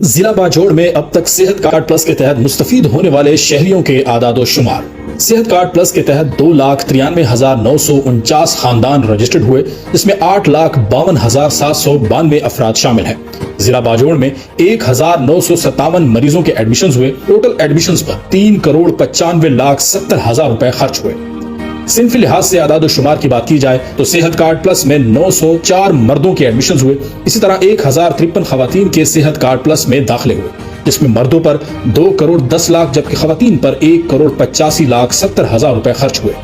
ضلع باجوڑ میں اب تک صحت کارڈ پلس کے تحت مستفید ہونے والے شہریوں کے اعداد و شمار۔ صحت کارڈ پلس کے تحت 2,93,949 خاندان رجسٹرڈ ہوئے، جس میں 8,52,792 افراد شامل ہیں۔ ضلع باجوڑ میں 1,957 مریضوں کے ایڈمیشنز ہوئے۔ ٹوٹل ایڈمیشنز پر 3,95,70,000 روپے خرچ ہوئے۔ صنفی لحاظ سے اعداد و شمار کی بات کی جائے تو صحت کارڈ پلس میں 904 مردوں کے ایڈمیشنز ہوئے، اسی طرح 1,053 خواتین کے صحت کارڈ پلس میں داخلے ہوئے، جس میں مردوں پر 2,10,00,000 جبکہ خواتین پر 1,85,70,000 روپے خرچ ہوئے۔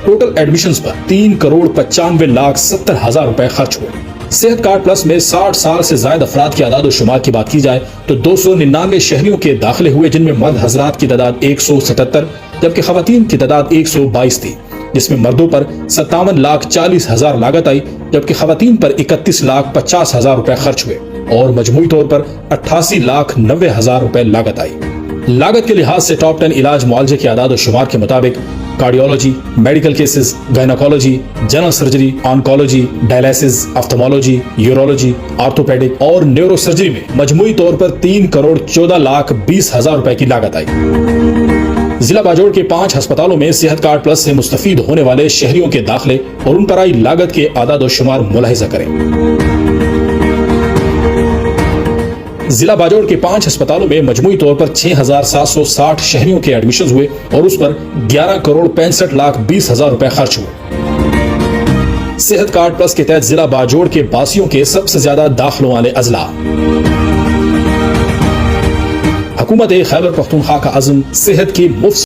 ٹوٹل ایڈمیشنز پر 3,95,70,000 روپے خرچ ہوئے۔ صحت کارڈ پلس میں 60 سال سے زائد افراد کی اعداد و شمار کی بات کی جائے تو 299 شہریوں کے داخلے ہوئے، جن میں مرد حضرات کی تعداد 177 جبکہ خواتین کی تعداد 122 تھی، جس میں مردوں پر 57,40,000 لاگت آئی جبکہ خواتین پر 31,50,000 روپے خرچ ہوئے اور مجموعی طور پر 88,90,000 روپے لاگت آئی۔ لاگت کے لحاظ سے ٹاپ 10 علاج معالجے کے اعداد و شمار کے مطابق cardiology, medical cases, gynaecology, general surgery, oncology, dialysis, ophthalmology, urology, orthopaedic اور نیورو سرجری میں مجموعی طور پر 3,14,20,000 روپے کی لاگت آئی۔ ضلع باجوڑ کے 5 ہسپتالوں میں صحت کارڈ پلس سے مستفید ہونے والے شہریوں کے داخلے اور ان پر آئی لاگت کے اعداد و شمار ملاحظہ کریں۔ ضلع باجوڑ کے 5 ہسپتالوں میں مجموعی طور پر 6,760 شہریوں کے ایڈمیشنز ہوئے اور اس پر 11,65,20,000 روپے خرچ ہوئے۔ صحت کارڈ پلس کے تحت ضلع باجوڑ کے باسیوں کے سب سے زیادہ داخلوں والے اضلاع۔ حکومت خیبر پختونخوا کا عزم صحت کی مفت